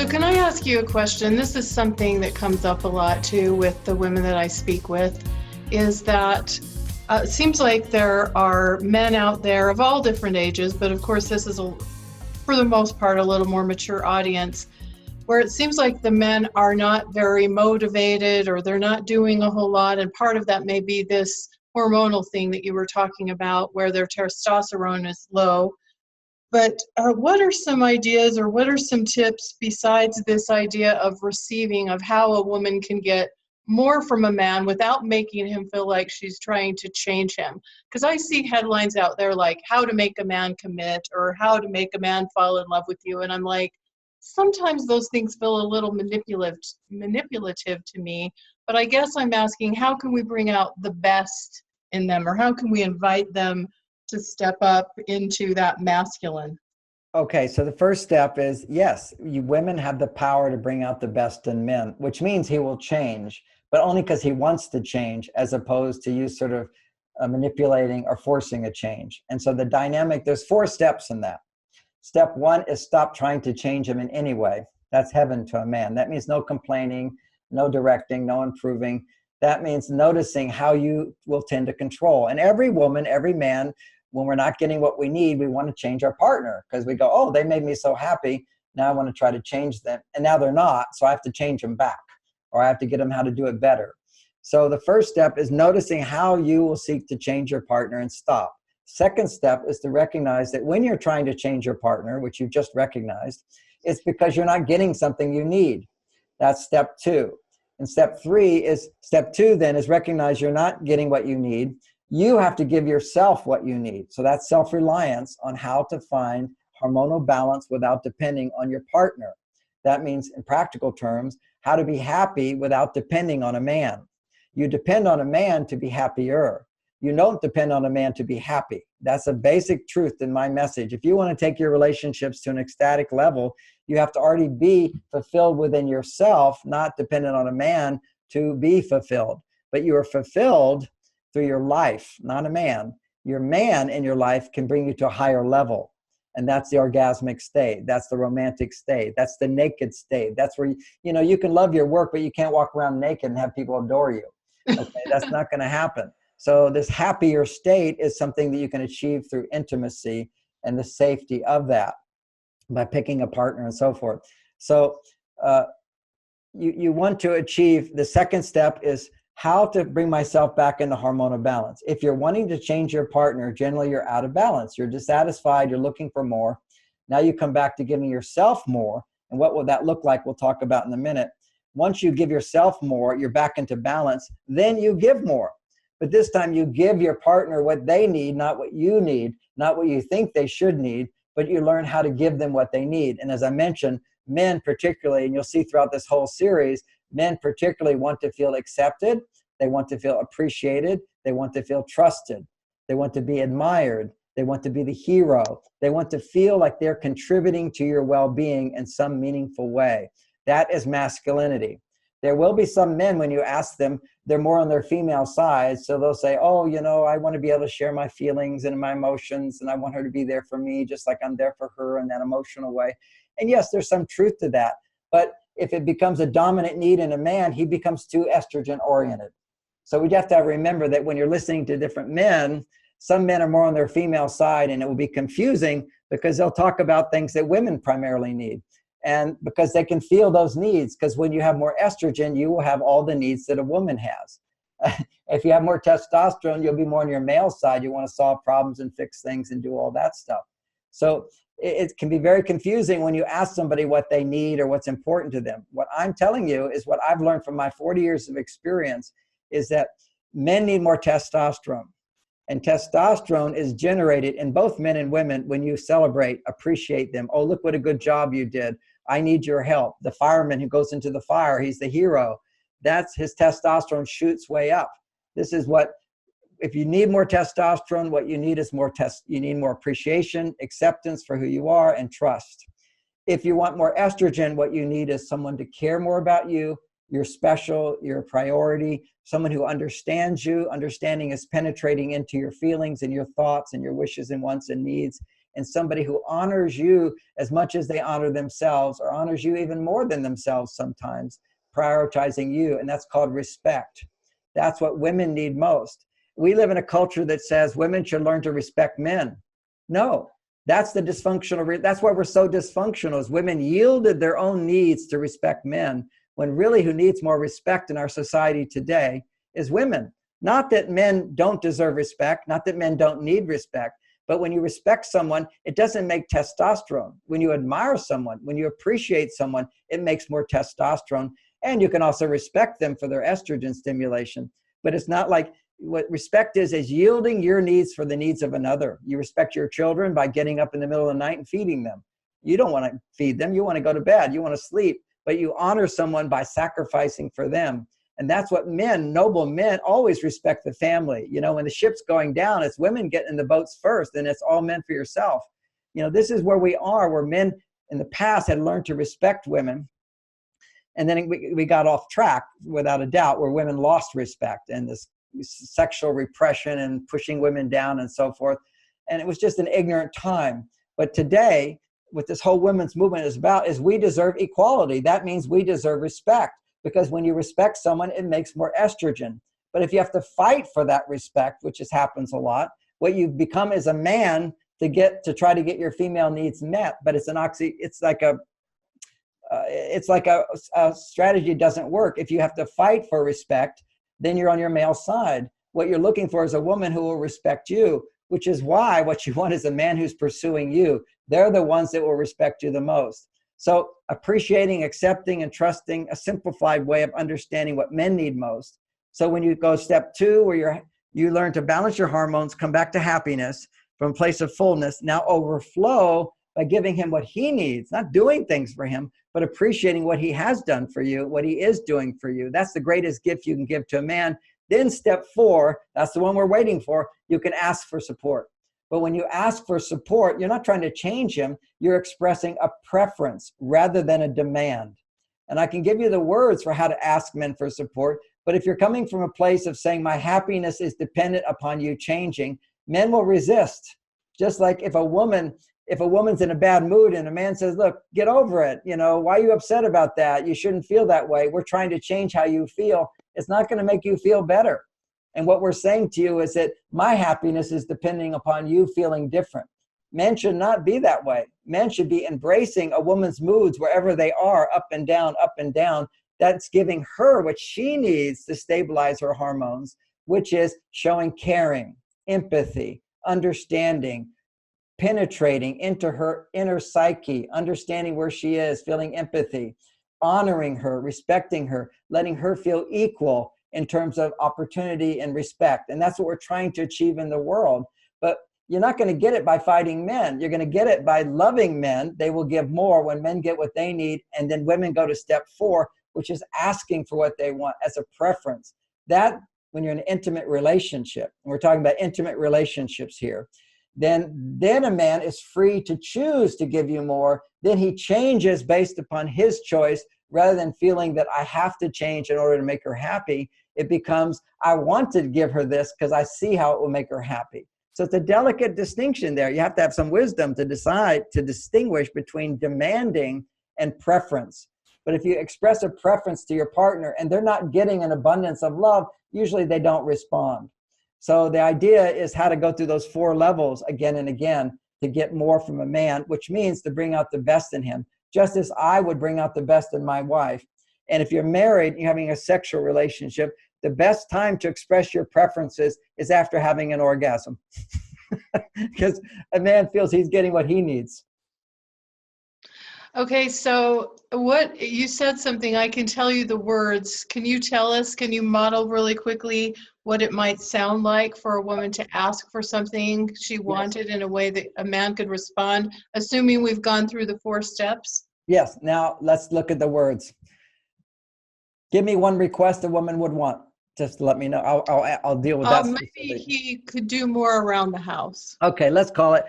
So can I ask you a question? This is something that comes up a lot too with the women that I speak with, is that it seems like there are men out there of all different ages, but of course this is, for the most part, a little more mature audience, where it seems like the men are not very motivated or they're not doing a whole lot. And part of that may be this hormonal thing that you were talking about, where their testosterone is low. But what are some ideas or what are some tips besides this idea of receiving, of how a woman can get more from a man without making him feel like she's trying to change him? Because I see headlines out there like how to make a man commit or how to make a man fall in love with you. And I'm like, sometimes those things feel a little manipulative to me. But I guess I'm asking, how can we bring out the best in them, or how can we invite them to step up into that masculine? Okay, so the first step is, yes, you women have the power to bring out the best in men, which means he will change, but only because he wants to change, as opposed to you sort of manipulating or forcing a change. And so the dynamic, there's 4 steps in that. Step 1 is stop trying to change him in any way. That's heaven to a man. That means no complaining, no directing, no improving. That means noticing how you will tend to control. And every woman, every man, when we're not getting what we need, we want to change our partner because we go, oh, they made me so happy. Now I want to try to change them. And now they're not. So I have to change them back, or I have to get them how to do it better. So the first step is noticing how you will seek to change your partner and stop. Second step is to recognize that when you're trying to change your partner, which you just recognized, it's because you're not getting something you need. That's step 2. And step 2 then is recognize you're not getting what you need. You have to give yourself what you need. So that's self-reliance on how to find hormonal balance without depending on your partner. That means, in practical terms, how to be happy without depending on a man. You depend on a man to be happier. You don't depend on a man to be happy. That's a basic truth in my message. If you want to take your relationships to an ecstatic level, you have to already be fulfilled within yourself, not dependent on a man to be fulfilled. But you are fulfilled through your life, not a man. Your man in your life can bring you to a higher level. And that's the orgasmic state. That's the romantic state. That's the naked state. That's where, you can love your work, but you can't walk around naked and have people adore you. Okay, that's not going to happen. So this happier state is something that you can achieve through intimacy and the safety of that by picking a partner and so forth. So you want to achieve, the second step is how to bring myself back into hormonal balance. If you're wanting to change your partner, generally you're out of balance. You're dissatisfied. You're looking for more. Now you come back to giving yourself more. And what will that look like? We'll talk about in a minute. Once you give yourself more, you're back into balance. Then you give more. But this time you give your partner what they need, not what you need, not what you think they should need, but you learn how to give them what they need. And as I mentioned, men particularly, and you'll see throughout this whole series, men particularly want to feel accepted. They want to feel appreciated. They want to feel trusted. They want to be admired. They want to be the hero. They want to feel like they're contributing to your well-being in some meaningful way. That is masculinity. There will be some men, when you ask them, they're more on their female side. So they'll say, oh, I want to be able to share my feelings and my emotions, and I want her to be there for me just like I'm there for her in that emotional way. And yes, there's some truth to that. But if it becomes a dominant need in a man, he becomes too estrogen oriented. So we have to remember that when you're listening to different men, some men are more on their female side, and it will be confusing because they'll talk about things that women primarily need. And because they can feel those needs, because when you have more estrogen, you will have all the needs that a woman has. If you have more testosterone, you'll be more on your male side. You want to solve problems and fix things and do all that stuff. So it can be very confusing when you ask somebody what they need or what's important to them. What I'm telling you is what I've learned from my 40 years of experience is that men need more testosterone. And testosterone is generated in both men and women when you celebrate, appreciate them. Oh, look what a good job you did. I need your help. The fireman who goes into the fire, he's the hero. That's his testosterone shoots way up. This is what, if you need more testosterone, what you need is you need more appreciation, acceptance for who you are, and trust. If you want more estrogen, what you need is someone to care more about you. You're special, you're a priority, someone who understands you. Understanding is penetrating into your feelings and your thoughts and your wishes and wants and needs. and somebody who honors you as much as they honor themselves, or honors you even more than themselves sometimes, prioritizing you. And that's called respect. That's what women need most. We live in a culture that says women should learn to respect men. No, that's the dysfunctional. That's why we're so dysfunctional, is women yielded their own needs to respect men, when really who needs more respect in our society today is women. Not that men don't deserve respect, not that men don't need respect, but when you respect someone, it doesn't make testosterone. When you admire someone, when you appreciate someone, it makes more testosterone. And you can also respect them for their estrogen stimulation. But it's not like, what respect is yielding your needs for the needs of another. You respect your children by getting up in the middle of the night and feeding them. You don't want to feed them. You want to go to bed. You want to sleep. But you honor someone by sacrificing for them. And that's what men, noble men, always respect the family. You know, when the ship's going down, it's women getting in the boats first, and it's all men for yourself. You know, this is where we are, where men in the past had learned to respect women. And then we got off track, without a doubt, where women lost respect, and this sexual repression and pushing women down and so forth. And it was just an ignorant time. But today, what this whole women's movement is about is we deserve equality. That means we deserve respect, because when you respect someone, it makes more estrogen. But if you have to fight for that respect, which happens a lot, what you become is a man to try to get your female needs met. But it's like a strategy that doesn't work. If you have to fight for respect, then you're on your male side. What you're looking for is a woman who will respect you, which is why what you want is a man who's pursuing you. They're the ones that will respect you the most. So appreciating, accepting, and trusting, a simplified way of understanding what men need most. So when you go step 2, where you learn to balance your hormones, come back to happiness from a place of fullness, now overflow by giving him what he needs, not doing things for him, but appreciating what he has done for you, what he is doing for you. That's the greatest gift you can give to a man. Then step 4, that's the one we're waiting for, you can ask for support. But when you ask for support, you're not trying to change him, you're expressing a preference rather than a demand. And I can give you the words for how to ask men for support, but if you're coming from a place of saying my happiness is dependent upon you changing, men will resist. Just like if a woman's in a bad mood and a man says, look, get over it. You know, why are you upset about that? You shouldn't feel that way. We're trying to change how you feel. It's not going to make you feel better. And what we're saying to you is that my happiness is depending upon you feeling different. Men should not be that way. Men should be embracing a woman's moods wherever they are, up and down, up and down. That's giving her what she needs to stabilize her hormones, which is showing caring, empathy, understanding, penetrating into her inner psyche, understanding where she is, feeling empathy, honoring her, respecting her, letting her feel equal in terms of opportunity and respect. And that's what we're trying to achieve in the world. But you're not going to get it by fighting men. You're going to get it by loving men. They will give more when men get what they need. And then women go to step 4, which is asking for what they want as a preference. That, when you're in an intimate relationship, and we're talking about intimate relationships here, then a man is free to choose to give you more. Then he changes based upon his choice, rather than feeling that I have to change in order to make her happy. It becomes, I want to give her this because I see how it will make her happy. So it's a delicate distinction there. You have to have some wisdom to decide to distinguish between demanding and preference. But if you express a preference to your partner and they're not getting an abundance of love, usually they don't respond. So the idea is how to go through those 4 levels again and again to get more from a man, which means to bring out the best in him, just as I would bring out the best in my wife. And if you're married and you're having a sexual relationship, the best time to express your preferences is after having an orgasm. Because a man feels he's getting what he needs. Okay, so what you said something, I can tell you the words. Can you tell us, can you model really quickly what it might sound like for a woman to ask for something she wanted in a way that a man could respond, assuming we've gone through the 4 steps? Yes, now let's look at the words. Give me one request a woman would want. Just let me know. I'll deal with that. Maybe he could do more around the house. Okay, let's call it.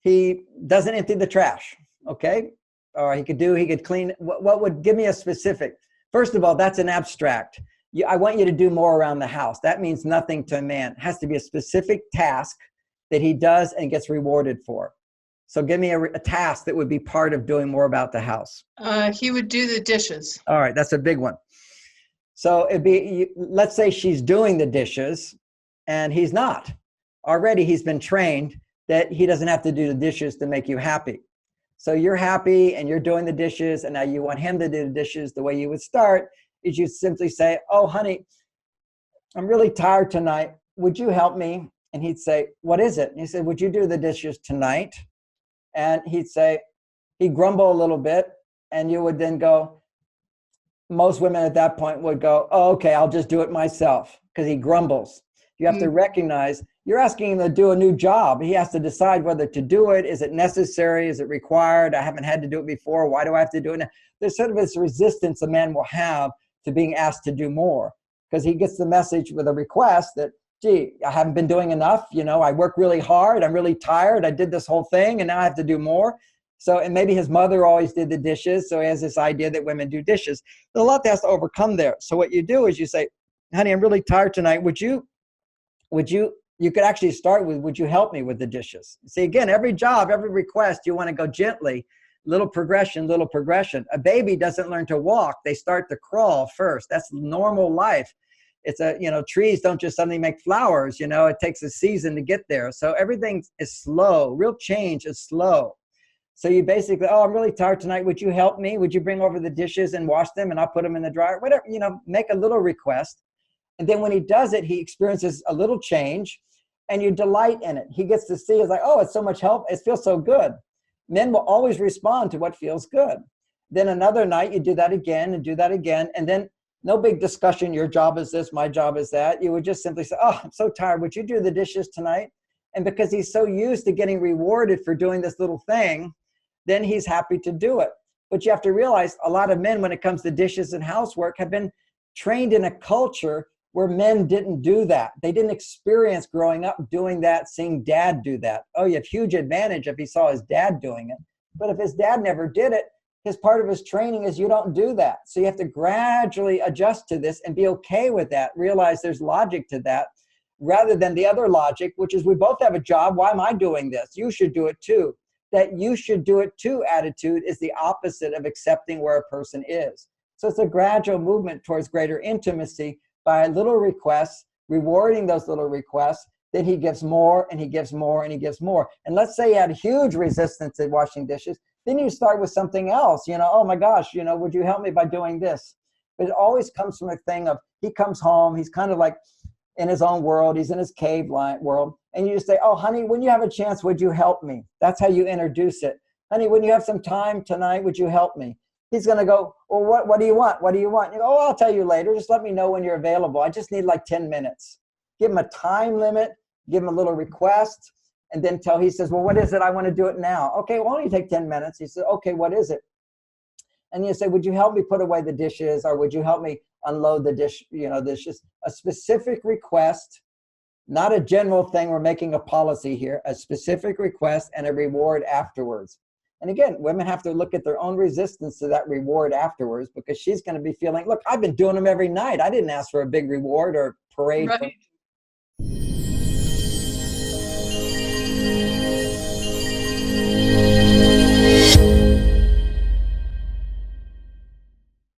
He doesn't empty the trash. Okay, or he could clean. What would give me a specific? First of all, that's an abstract. I want you to do more around the house. That means nothing to a man. It has to be a specific task that he does and gets rewarded for. So give me a task that would be part of doing more about the house. He would do the dishes. All right, that's a big one. So it'd be, let's say she's doing the dishes and he's not. Already he's been trained that he doesn't have to do the dishes to make you happy. So you're happy and you're doing the dishes, and now you want him to do the dishes. The way you would start is you simply say, oh, honey, I'm really tired tonight. Would you help me? And he'd say, what is it? And he said, would you do the dishes tonight? And he'd say, he'd grumble a little bit, and you would then go, most women at that point would go, oh, okay, I'll just do it myself, because he grumbles. You have to recognize you're asking him to do a new job. He has to decide whether to do it. Is it necessary? Is it required? I haven't had to do it before. Why do I have to do it now? There's sort of this resistance a man will have to being asked to do more, because he gets the message with a request that, gee, I haven't been doing enough. You know, I work really hard. I'm really tired. I did this whole thing and now I have to do more. So, and maybe his mother always did the dishes. So he has this idea that women do dishes. There's a lot that has to overcome there. So what you do is you say, honey, I'm really tired tonight. You could actually start with, would you help me with the dishes? See, again, every job, every request, you want to go gently, little progression, little progression. A baby doesn't learn to walk. They start to crawl first. That's normal life. It's trees don't just suddenly make flowers, it takes a season to get there. So everything is slow. Real change is slow. So you basically, oh, I'm really tired tonight. Would you help me? Would you bring over the dishes and wash them and I'll put them in the dryer? Whatever, make a little request. And then when he does it, he experiences a little change and you delight in it. He gets to see, it's like, oh, it's so much help. It feels so good. Men will always respond to what feels good. Then another night you do that again and do that again. And then no big discussion. Your job is this, my job is that. You would just simply say, oh, I'm so tired. Would you do the dishes tonight? And because he's so used to getting rewarded for doing this little thing, then he's happy to do it. But you have to realize a lot of men, when it comes to dishes and housework, have been trained in a culture where men didn't do that. They didn't experience growing up doing that, seeing dad do that. Oh, you have huge advantage if he saw his dad doing it. But if his dad never did it, his part of his training is you don't do that. So you have to gradually adjust to this and be okay with that. Realize there's logic to that rather than the other logic, which is we both have a job. Why am I doing this? You should do it too. That you should do it too attitude is the opposite of accepting where a person is. So it's a gradual movement towards greater intimacy by little requests, rewarding those little requests. Then he gives more and he gives more and he gives more. And let's say he had huge resistance at washing dishes. Then you start with something else, oh my gosh, would you help me by doing this? But it always comes from a thing of, he comes home, he's kind of like in his own world, he's in his cave world. And you just say, oh, honey, when you have a chance, would you help me? That's how you introduce it. Honey, when you have some time tonight, would you help me? He's going to go, well, what do you want? What do you want? You go, oh, I'll tell you later. Just let me know when you're available. I just need like 10 minutes. Give him a time limit, give him a little request. And then he says, well, what is it? I want to do it now. Okay, well, only take 10 minutes. He says, okay, what is it? And you say, would you help me put away the dishes? Or would you help me unload the dishes? A specific request, not a general thing. We're making a policy here, a specific request and a reward afterwards. And again, women have to look at their own resistance to that reward afterwards, because she's going to be feeling, look, I've been doing them every night. I didn't ask for a big reward or parade. Right.